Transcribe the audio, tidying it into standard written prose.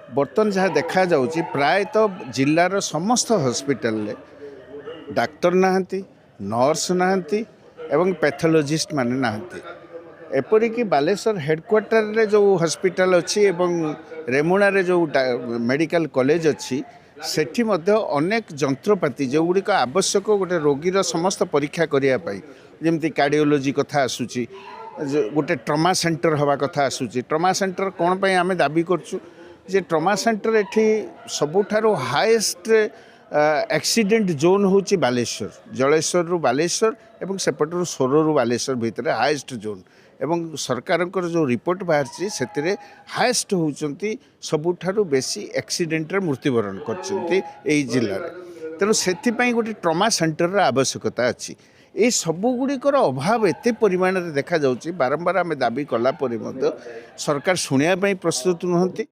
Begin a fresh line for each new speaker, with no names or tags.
बर्तन जहाँ देखा जाउची प्रायतः जिल्लार समस्त हॉस्पिटल डाक्तर नाहंती नर्स नाहंती एवं पैथोलॉजिस्ट माने नाहंती। एपरिक बालेश्वर हेडक्वार्टर रे जो हॉस्पिटल अच्छी एवं रेमुणा रे जो मेडिकल कॉलेज अच्छी सेठी मध्य अनेक जंत्रपाति जो गुड़िक आवश्यक गोटे रोगीर समस्त परीक्षा करने जमी कार्डियोलोजी कथा आसूची गोटे ट्रमा सेंटर हवा कथा आसूची। ट्रमा सेंटर कौन पे आम दाबी करछु जे ट्रमा सेंटर एठी सबुठारो हाईएस्ट एक्सीडेंट जोन होची बालेश्वर जलेश्वर रु बालेश्वर एवं सेपटर सोर रु बालेश्वर भितर हाईएस्ट जोन एवं सरकार जो रिपोर्ट बाहर से हाएस्ट होती सबुठारु बेसी एक्सीडेंट रे मृत्युवरण कर जिले में। तेणु से गोटे ट्रमा सेंटर आवश्यकता अच्छी। ये सबुगुड़िकर अभाव एत परिमाण देखा जाउची बारंबार आम दाबी कला सरकार शुणा प्रस्तुत नुहति।